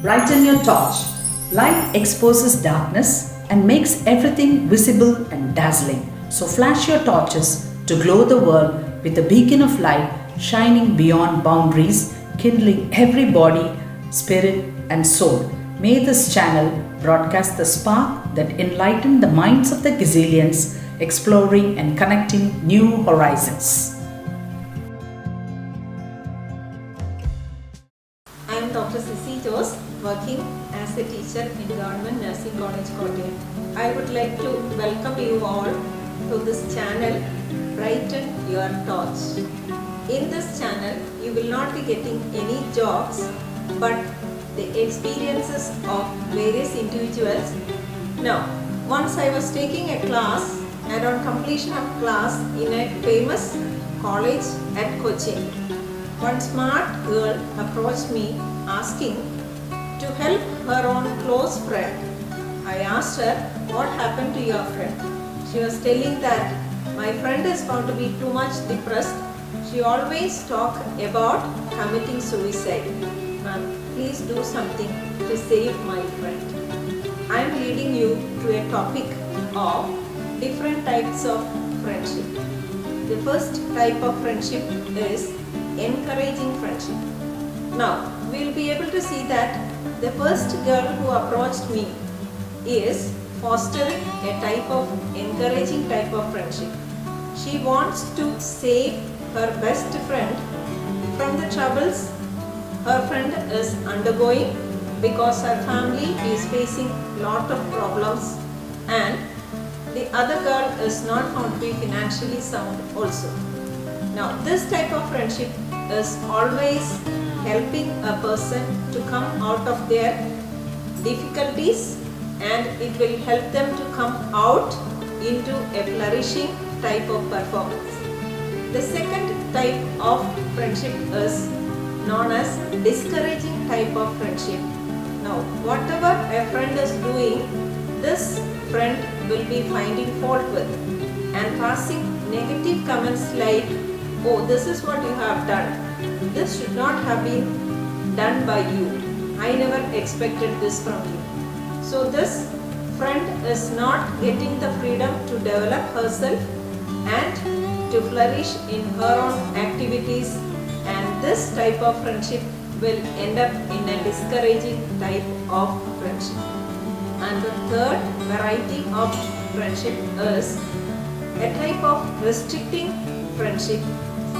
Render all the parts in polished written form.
Brighten your torch. Light exposes darkness and makes everything visible and dazzling. So flash your torches to glow the world with a beacon of light shining beyond boundaries, kindling every body, spirit, and soul. May this channel broadcast the spark that enlighten the minds of the gazillions, exploring and connecting new horizons. I am Dr. Sissy Jose, working as a teacher in Government Nursing College, Kottayam. I would like to welcome you all to this channel, Brighten Your Torch. In this channel, you will not be getting any jokes, but the experiences of various individuals. Now, once I was taking a class, and on completion of class in a famous college at Cochin, one smart girl approached me asking to help her own close friend. I asked her, what happened to your friend? She was telling that my friend is found to be too much depressed. She always talk about committing suicide. Ma'am, please do something to save my friend. I am leading you to a topic of different types of friendship. The first type of friendship is encouraging friendship. Now, we will be able to see that the first girl who approached me is fostering a type of encouraging type of friendship. She wants to save her best friend from the troubles her friend is undergoing because her family is facing lot of problems and the other girl is not found to be financially sound also. Now, this type of friendship is always helping a person to come out of their difficulties and it will help them to come out into a flourishing type of performance. The second type of friendship is known as discouraging type of friendship. Now, whatever a friend is doing, this friend will be finding fault with and passing negative comments like, oh, this is what you have done. This should not have been done by you. I never expected this from you. So this friend is not getting the freedom to develop herself and to flourish in her own activities, and this type of friendship will end up in a discouraging type of friendship. And the third variety of friendship is a type of restricting friendship.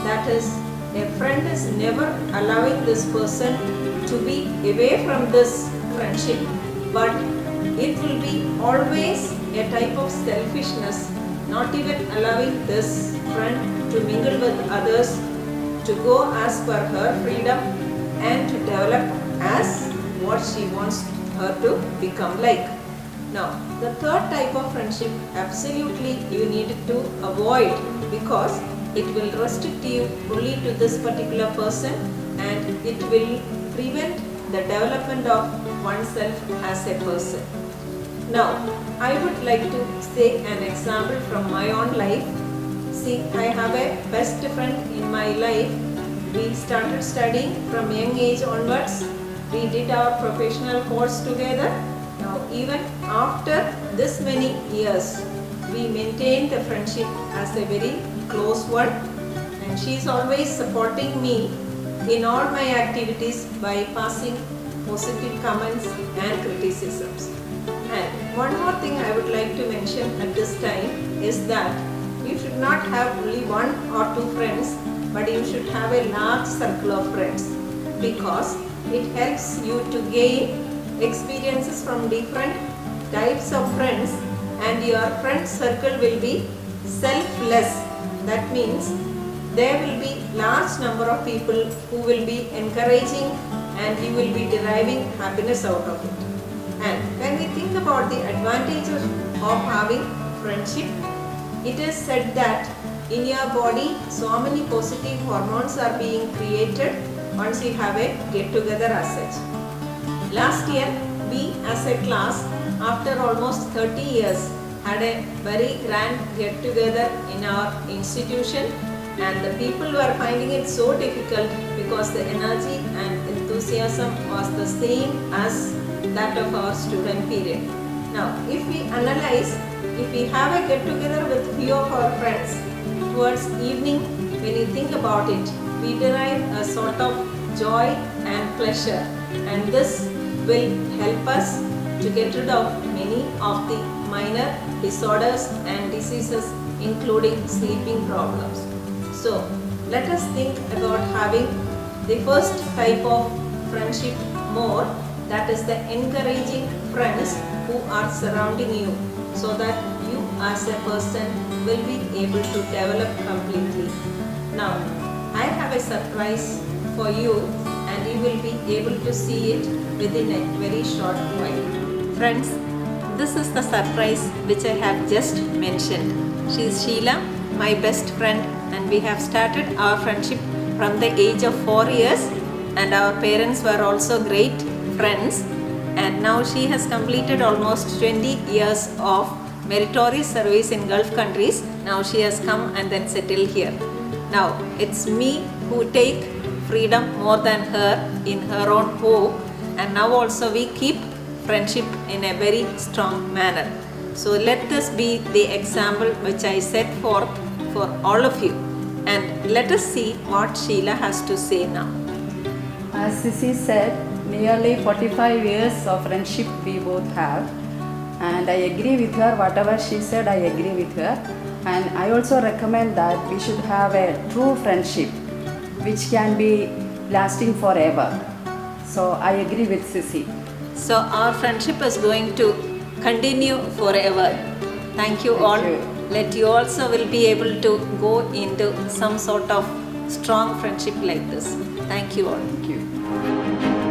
That is, a friend is never allowing this person to be away from this friendship, but it will be always a type of selfishness, not even allowing this friend to mingle with others, to go as per her freedom and to develop as what she wants her to become like. Now, the third type of friendship absolutely you need to avoid because it will restrict you only to this particular person and it will prevent the development of oneself as a person. Now, I would like to say an example from my own life. See, I have a best friend in my life. We started studying from young age onwards. We did our professional course together. Now, even after this many years, we maintain the friendship as a very close one, and she is always supporting me in all my activities by passing positive comments and criticisms. And one more thing I would like to mention at this time is that you should not have only one or two friends, but you should have a large circle of friends because it helps you to gain experiences from different types of friends and your friend circle will be selfless. That means there will be large number of people who will be encouraging and you will be deriving happiness out of it. And when we think about the advantages of having friendship, it is said that in your body so many positive hormones are being created once you have a get together as such. Last year we as a class after almost 30 years had a very grand get together in our institution and the people were finding it so difficult because the energy and enthusiasm was the same as that of our student period. Now, if we analyze, if we have a get together with few of our friends towards evening, when you think about it, we derive a sort of joy and pleasure, and this will help us to get rid of many of the minor disorders and diseases, including sleeping problems. So, let us think about having the first type of friendship more, that is the encouraging friends who are surrounding you, so that you as a person will be able to develop completely. Now, I have a surprise for you, and you will be able to see it within a very short while. Friends, this is the surprise which I have just mentioned. She is Sheila, my best friend, and we have started our friendship from the age of 4 years, and our parents were also great friends, and now she has completed almost 20 years of meritorious service in Gulf countries. Now she has come and then settled here. Now it's me who take freedom more than her in her own home, and now also we keep friendship in a very strong manner. So let this be the example which I set forth for all of you, and let us see what Sheila has to say now. As Sissy said, nearly 45 years of friendship we both have, and I agree with her. Whatever she said, I agree with her, and I also recommend that we should have a true friendship which can be lasting forever. So I agree with Sissy. So our friendship is going to continue forever. Thank you all. you. Let you also will be able to go into some sort of strong friendship like this. Thank you all. Thank you.